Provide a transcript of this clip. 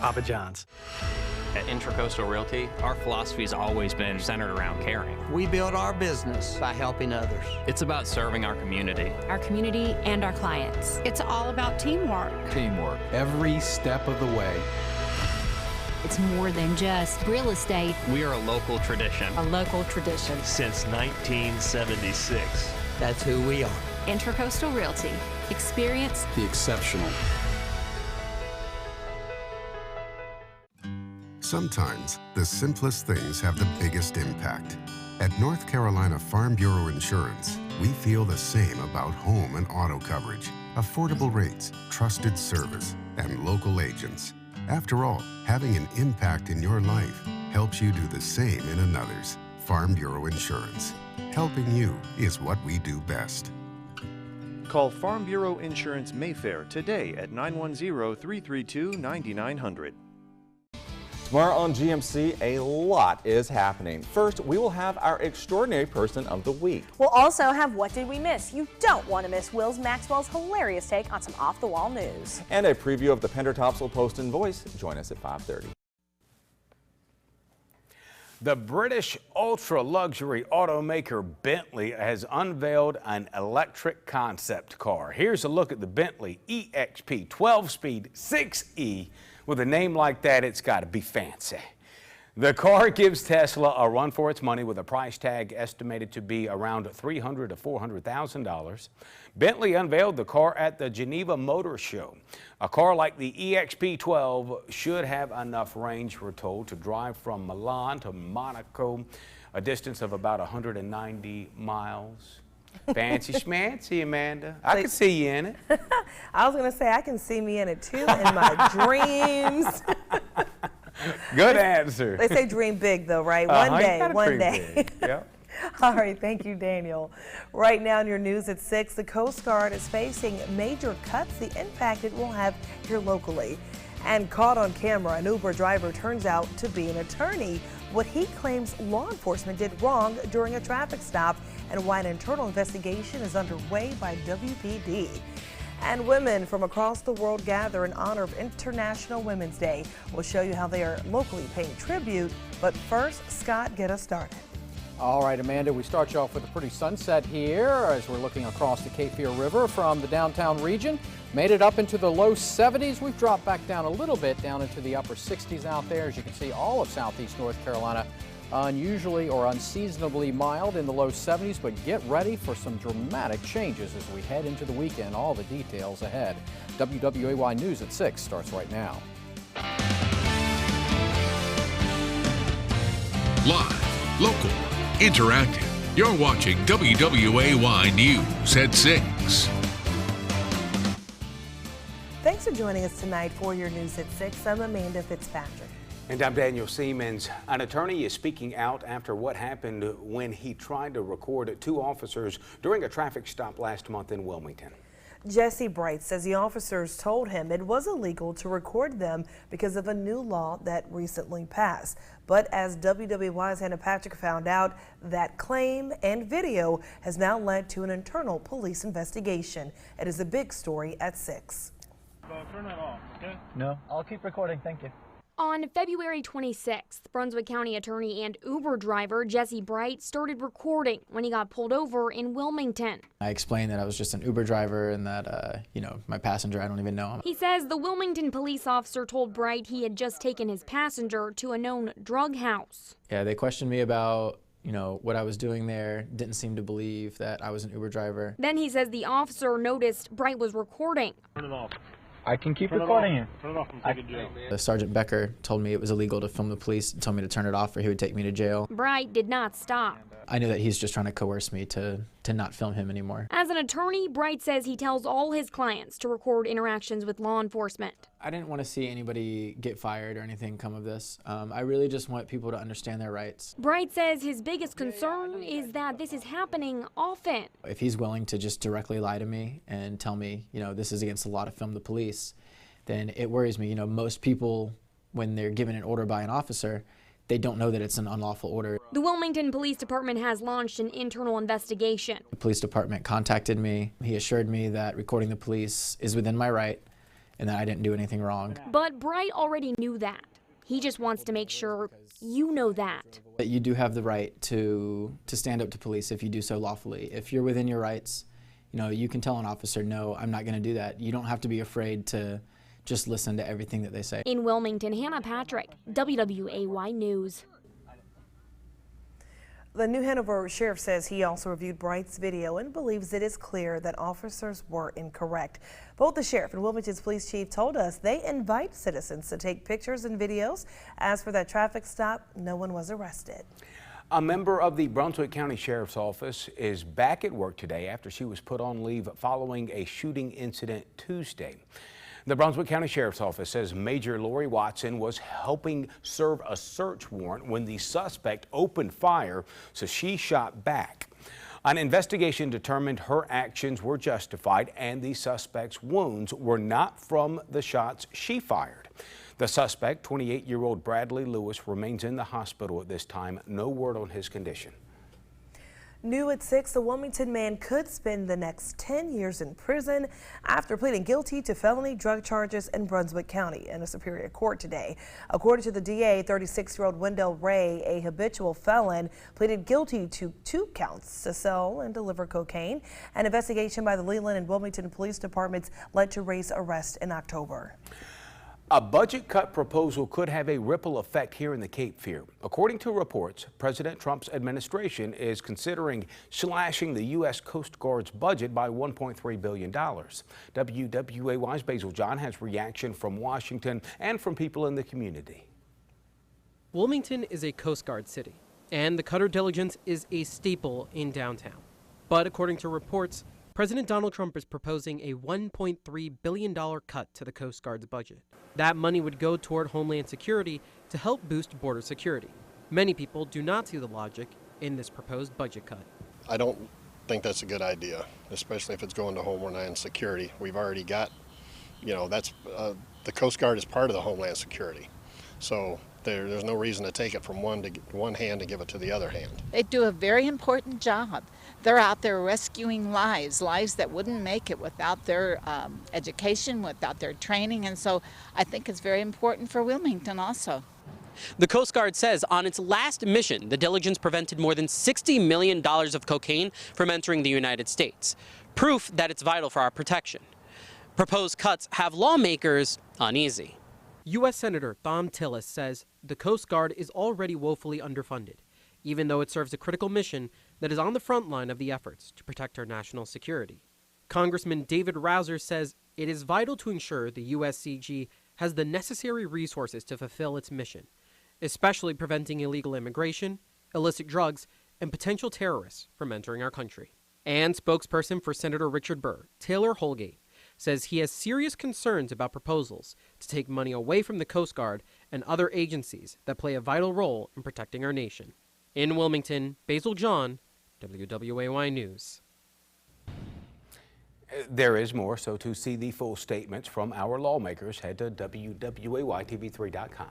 Papa John's. At Intracoastal Realty, our philosophy has always been centered around caring. We build our business by helping others. It's about serving our community. And our clients. It's all about teamwork. Teamwork, every step of the way. It's more than just real estate. We are a local tradition. A local tradition. Since 1976. That's who we are. Intracoastal Realty. Experience The exceptional. Sometimes the simplest things have the biggest impact. At North Carolina Farm Bureau Insurance, we feel the same about home and auto coverage, affordable rates, trusted service, and local agents. After all, having an impact in your life helps you do the same in another's. Farm Bureau Insurance. Helping you is what we do best. Call Farm Bureau Insurance Mayfair today at 910-332-9900. Tomorrow on GMC, a lot is happening. First, we will have our Extraordinary Person of the Week. We'll also have What Did We Miss? You don't want to miss Wills Maxwell's hilarious take on some off-the-wall news. And a preview of the Pender Topsail Post and Voice. Join us at 5:30. The British ultra-luxury automaker Bentley has unveiled an electric concept car. Here's a look at the Bentley EXP 12-speed 6E. With a name like that, it's got to be fancy. The car gives Tesla a run for its money with a price tag estimated to be around $300,000 to $400,000. Bentley unveiled the car at the Geneva Motor Show. A car like the EXP 12 should have enough range, we're told, to drive from Milan to Monaco, a distance of about 190 miles. Fancy schmancy, Amanda. I could see you in it. I was going to say, I can see me in it too, in my dreams. Good answer. They say dream big though, right? One day. Yep. All right, thank you, Daniel. Right now in your news at 6, the Coast Guard is facing major cuts, the impact it will have here locally. And caught on camera, an Uber driver turns out to be an attorney. What he claims law enforcement did wrong during a traffic stop, and why an internal investigation is underway by WPD. And women from across the world gather in honor of International Women's Day. We'll show you how they are locally paying tribute. But first, Scott, get us started. All right, Amanda, we start you off with a pretty sunset here as we're looking across the Cape Fear River from the downtown region. Made it up into the low 70s. We've dropped back down a little bit, down into the upper 60s out there. As you can see, all of southeast North Carolina unusually or unseasonably mild in the low 70s, but get ready for some dramatic changes as we head into the weekend. All the details ahead. WWAY News at 6 starts right now. Live, local, interactive. You're watching WWAY News at 6. Thanks for joining us tonight for your news at 6. I'm Amanda Fitzpatrick. And I'm Daniel Siemens. An attorney is speaking out after what happened when he tried to record 2 officers during a traffic stop last month in Wilmington. Jesse Bright says the officers told him it was illegal to record them because of a new law that recently passed. But as WWY's Hannah Patrick found out, that claim and video has now led to an internal police investigation. It is a big story at 6. Turn it off, okay? No, I'll keep recording, thank you. On February 26th, Brunswick County attorney and Uber driver Jesse Bright started recording when he got pulled over in Wilmington. I explained that I was just an Uber driver and that, my passenger, I don't even know him. He says the Wilmington police officer told Bright he had just taken his passenger to a known drug house. Yeah, they questioned me about what I was doing there, didn't seem to believe that I was an Uber driver. Then he says the officer noticed Bright was recording. Turn it off. I can keep recording you. Turn it off and take it to jail. Sergeant Becker told me it was illegal to film the police and told me to turn it off or he would take me to jail. Bright did not stop. I knew that he's just trying to coerce me to not film him anymore. As an attorney, Bright says he tells all his clients to record interactions with law enforcement. I didn't want to see anybody get fired or anything come of this. I really just want people to understand their rights. Bright says his biggest concern is that this is happening often. If he's willing to just directly lie to me and tell me, this is against the law to film the police, then it worries me. Most people, when they're given an order by an officer, they don't know that it's an unlawful order. The Wilmington Police Department has launched an internal investigation. The police department contacted me. He assured me that recording the police is within my right and that I didn't do anything wrong. But Bright already knew that. He just wants to make sure you know that. But you do have the right to stand up to police if you do so lawfully. If you're within your rights, you know, you can tell an officer, no, I'm not going to do that. You don't have to be afraid to just listen to everything that they say. In Wilmington, Hannah Patrick, WWAY News. The New Hanover Sheriff says he also reviewed Bright's video and believes it is clear that officers were incorrect. Both the sheriff and Wilmington's police chief told us they invite citizens to take pictures and videos. As for that traffic stop, no one was arrested. A member of the Brunswick County Sheriff's Office is back at work today after she was put on leave following a shooting incident Tuesday. The Brunswick County Sheriff's Office says Major Lori Watson was helping serve a search warrant when the suspect opened fire, so she shot back. An investigation determined her actions were justified and the suspect's wounds were not from the shots she fired. The suspect, 28-year-old Bradley Lewis, remains in the hospital at this time. No word on his condition. New at 6, a Wilmington man could spend the next 10 years in prison after pleading guilty to felony drug charges in Brunswick County in a Superior Court today. According to the DA, 36-year-old Wendell Ray, a habitual felon, pleaded guilty to 2 counts to sell and deliver cocaine. An investigation by the Leland and Wilmington Police Departments led to Ray's arrest in October. A budget cut proposal could have a ripple effect here in the Cape Fear. According to reports, President Trump's administration is considering slashing the U.S. Coast Guard's budget by $1.3 billion. WWAY's Basil John has reaction from Washington and from people in the community. Wilmington is a Coast Guard city, and the cutter-diligence is a staple in downtown. But according to reports, President Donald Trump is proposing a $1.3 billion cut to the Coast Guard's budget. That money would go toward Homeland Security to help boost border security. Many people do not see the logic in this proposed budget cut. I don't think that's a good idea, especially if it's going to Homeland Security. We've already got, that's the Coast Guard is part of the Homeland Security. So there's no reason to take it from one hand and give it to the other hand. They do a very important job. They're out there rescuing lives that wouldn't make it without their education, without their training, and so I think it's very important for Wilmington also. The Coast Guard says on its last mission, the diligence prevented more than $60 million of cocaine from entering the United States, proof that it's vital for our protection. Proposed cuts have lawmakers uneasy. U.S. Senator Thom Tillis says the Coast Guard is already woefully underfunded, even though it serves a critical mission that is on the front line of the efforts to protect our national security. Congressman David Rouser says it is vital to ensure the USCG has the necessary resources to fulfill its mission, especially preventing illegal immigration, illicit drugs, and potential terrorists from entering our country. And spokesperson for Senator Richard Burr, Taylor Holgate, says he has serious concerns about proposals to take money away from the Coast Guard and other agencies that play a vital role in protecting our nation. In Wilmington, Basil John, WWAY News. There is more, so to see the full statements from our lawmakers, head to WWAYTV3.com.